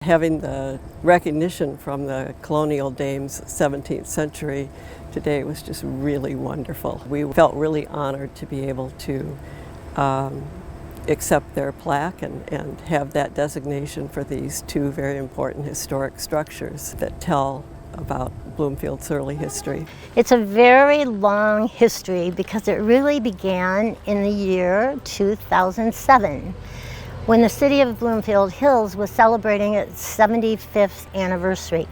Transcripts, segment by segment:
Having the recognition from the Colonial dames 17th century today was just really wonderful. We felt really honored to be able to accept their plaque and have that designation for these two very important historic structures that tell about Bloomfield's early history. It's a very long history because it really began in the year 2007 when the city of Bloomfield Hills was celebrating its 75th anniversary.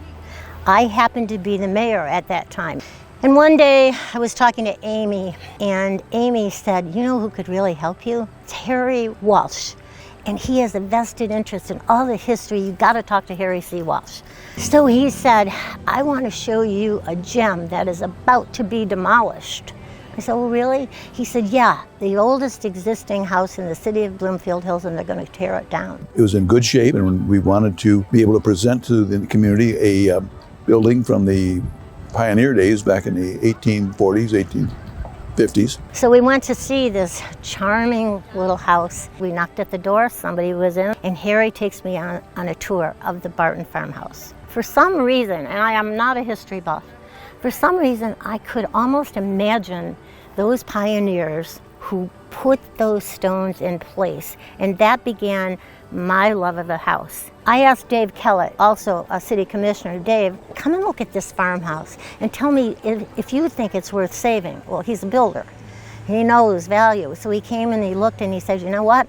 I happened to be the mayor at that time. And one day I was talking to Amy, and Amy said, "You know who could really help you? It's Harry Walsh. And he has a vested interest in all the history. You've got to talk to Harry C. Walsh." So he said, "I want to show you a gem that is about to be demolished." I said, "Oh, really?" He said, "Yeah, the oldest existing house in the city of Bloomfield Hills, and they're going to tear it down." It was in good shape, and we wanted to be able to present to the community a building from the pioneer days back in the 1840s, 1850s. So we went to see this charming little house. We knocked at the door, somebody was in, and Harry takes me on a tour of the Barton farmhouse. For some reason, and I am not a history buff, for some reason I could almost imagine those pioneers who put those stones in place, and that began my love of the house. I asked Dave Kellett, also a city commissioner, "Dave, come and look at this farmhouse and tell me if you think it's worth saving." Well, he's a builder. He knows value. So he came and he looked and he said, "You know what?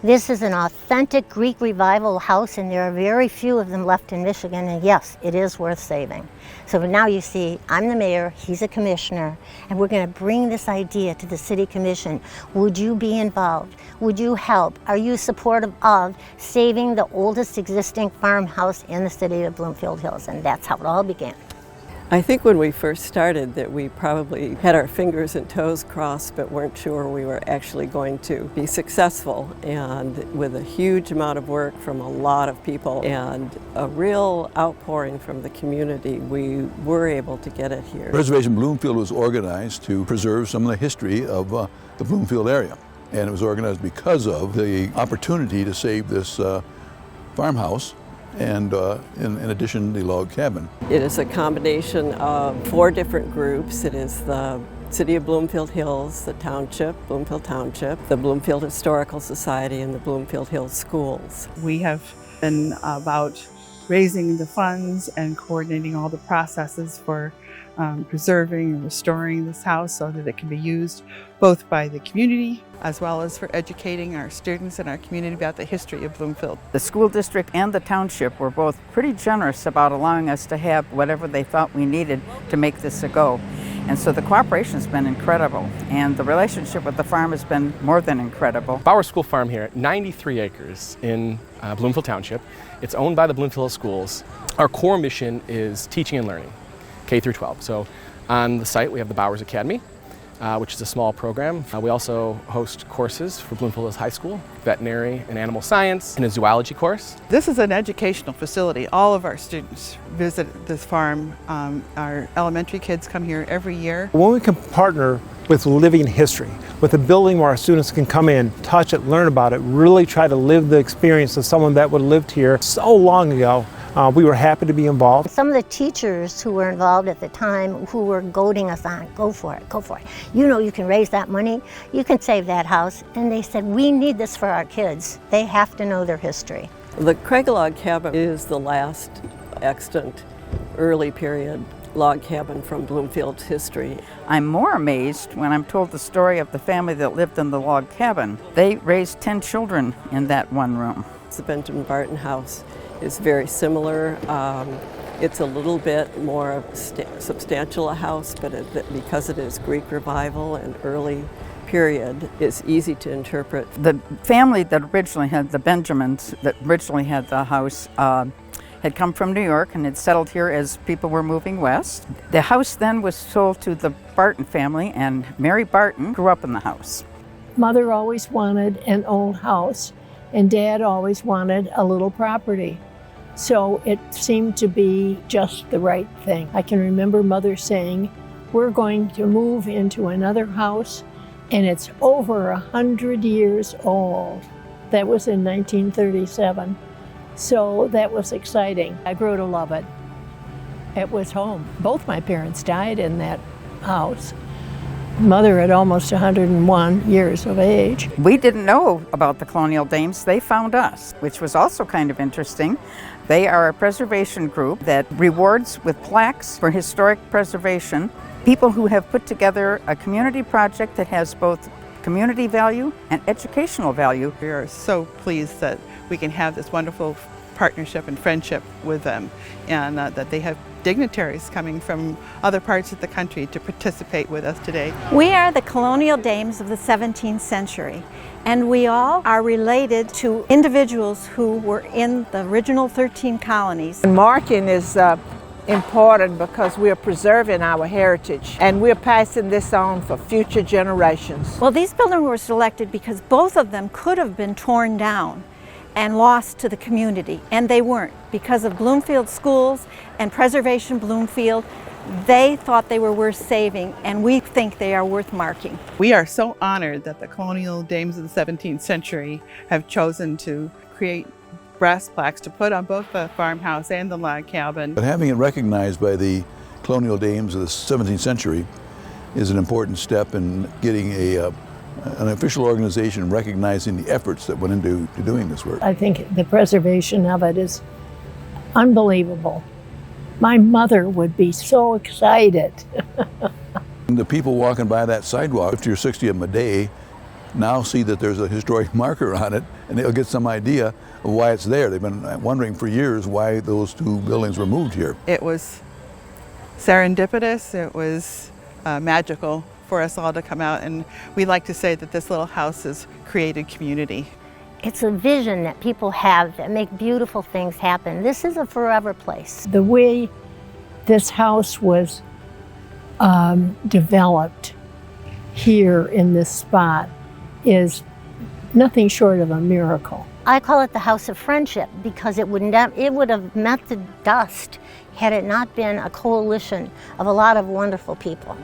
This is an authentic Greek revival house, and there are very few of them left in Michigan, and yes, it is worth saving." So now you see, I'm the mayor, he's a commissioner, and we're going to bring this idea to the city commission. Would you be involved? Would you help? Are you supportive of saving the oldest existing farmhouse in the city of Bloomfield Hills? And that's how it all began. I think when we first started that we probably had our fingers and toes crossed but weren't sure we were actually going to be successful, and with a huge amount of work from a lot of people and a real outpouring from the community, we were able to get it here. Preservation Bloomfield was organized to preserve some of the history of the Bloomfield area, and it was organized because of the opportunity to save this farmhouse and in addition, the log cabin. It is a combination of 4 different groups. It is the City of Bloomfield Hills, the Township, Bloomfield Township, the Bloomfield Historical Society, and the Bloomfield Hills Schools. We have been about raising the funds and coordinating all the processes for preserving and restoring this house so that it can be used both by the community as well as for educating our students and our community about the history of Bloomfield. The school district and the township were both pretty generous about allowing us to have whatever they thought we needed to make this a go. And so the cooperation has been incredible, and the relationship with the farm has been more than incredible. Our school farm here, 93 acres in Bloomfield Township. It's owned by the Bloomfield Schools. Our core mission is teaching and learning, K through 12. So on the site we have the Bowers Academy, which is a small program. We also host courses for Bloomfield Hills High School, veterinary and animal science, and a zoology course. This is an educational facility. All of our students visit this farm. Our elementary kids come here every year. When we can partner with living history, with a building where our students can come in, touch it, learn about it, really try to live the experience of someone that would have lived here so long ago, we were happy to be involved. Some of the teachers who were involved at the time who were goading us on, go for it, go for it. You know you can raise that money, you can save that house. And they said, we need this for our kids. They have to know their history. The Craig log cabin is the last extant early period log cabin from Bloomfield's history. I'm more amazed when I'm told the story of the family that lived in the log cabin. They raised 10 children in that one room. The Benjamin-Barton house is very similar. It's a little bit more substantial a house, but because it is Greek revival and early period, it's easy to interpret. The family that originally had the Benjamins, that originally had the house, had come from New York and had settled here as people were moving west. The house then was sold to the Barton family, and Mary Barton grew up in the house. Mother always wanted an old house, and Dad always wanted a little property. So it seemed to be just the right thing. I can remember Mother saying, we're going to move into another house, and it's over 100 years old. That was in 1937. So that was exciting. I grew to love it. It was home. Both my parents died in that house. Mother at almost 101 years of age. We didn't know about the Colonial Dames. They found us, which was also kind of interesting. They are a preservation group that rewards with plaques for historic preservation people who have put together a community project that has both community value and educational value. We are so pleased that we can have this wonderful partnership and friendship with them, and that they have dignitaries coming from other parts of the country to participate with us today. We are the Colonial Dames of the 17th century, and we all are related to individuals who were in the original 13 colonies. And marking is important because we're preserving our heritage and we're passing this on for future generations. Well, these buildings were selected because both of them could have been torn down and lost to the community, and they weren't. Because of Bloomfield schools and Preservation Bloomfield, they thought they were worth saving, and we think they are worth marking. We are so honored that the Colonial Dames of the 17th century have chosen to create brass plaques to put on both the farmhouse and the log cabin. But having it recognized by the Colonial Dames of the 17th century is an important step in getting an official organization recognizing the efforts that went into doing this work. I think the preservation of it is unbelievable. My mother would be so excited. The people walking by that sidewalk, 50 or 60 of them a day, now see that there's a historic marker on it, and they'll get some idea of why it's there. They've been wondering for years why those two buildings were moved here. It was serendipitous, it was magical for us all to come out, and we like to say that this little house has created community. It's a vision that people have that make beautiful things happen. This is a forever place. The way this house was developed here in this spot is nothing short of a miracle. I call it the House of Friendship because it would have met the dust had it not been a coalition of a lot of wonderful people.